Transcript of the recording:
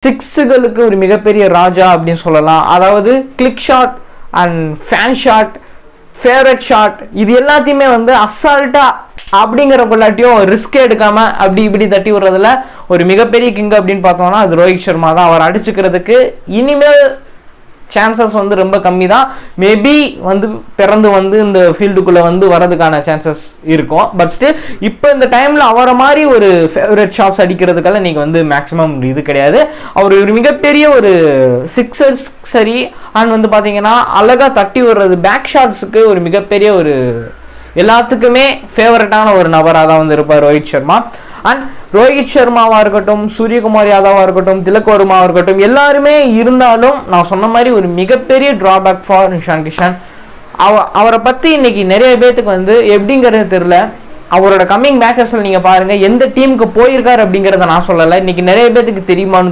சிக்ஸுகளுக்கு ஒரு மிகப்பெரிய ராஜா அப்படின்னு சொல்லலாம். அதாவது click shot and fan shot, favourite shot, இது எல்லாத்தையுமே வந்து அசால்ட்டா அப்படிங்கிறக்குள்ளாட்டியும் ரிஸ்க் எடுக்காம அப்படி இப்படி தட்டி விடுறதுல ஒரு மிகப்பெரிய கிங் அப்படின்னு பார்த்தோம்னா அது ரோஹித் சர்மா தான். அவர் அடிச்சுக்கிறதுக்கு இனிமேல் சான்சஸ் வந்து ரொம்ப கம்மி தான். மேபி வந்து பிறந்து வந்து இந்த ஃபீல்டுக்குள்ளே வந்து வரதுக்கான சான்சஸ் இருக்கும். பட் ஸ்டில் இப்போ இந்த டைமில் அவரை மாதிரி ஒரு ஃபேவரட் ஷாட்ஸ் அடிக்கிறதுக்கெல்லாம் நீங்கள் வந்து மேக்ஸிமம் இது கிடையாது. அவர் ஒரு மிகப்பெரிய ஒரு சிக்ஸர்ஸ் சரி அண்ட் வந்து பார்த்தீங்கன்னா அழகாக தட்டி விடுறது பேக் ஷாட்ஸுக்கு ஒரு மிகப்பெரிய ஒரு எல்லாத்துக்குமே ஃபேவரட்டான ஒரு நபராக தான் வந்து இருப்பார் ரோஹித் சர்மா. அண்ட் ரோஹித் சர்மாவாக இருக்கட்டும், சூரியகுமார் யாதவாக இருக்கட்டும், திலக் வர்மாவாக இருக்கட்டும், எல்லாருமே இருந்தாலும் நான் சொன்ன மாதிரி ஒரு மிகப்பெரிய ட்ராபேக் ஃபார் இஷான் கிஷன். அவரை பற்றி இன்னைக்கு நிறைய பேர்த்துக்கு வந்து எப்படிங்கிறது தெரியல. அவரோட கம்மிங் மேட்சஸில் நீங்கள் பாருங்கள் எந்த டீமுக்கு போயிருக்காரு அப்படிங்கிறத நான் சொல்லலை. இன்னைக்கு நிறைய பேர்த்துக்கு தெரியுமான்னு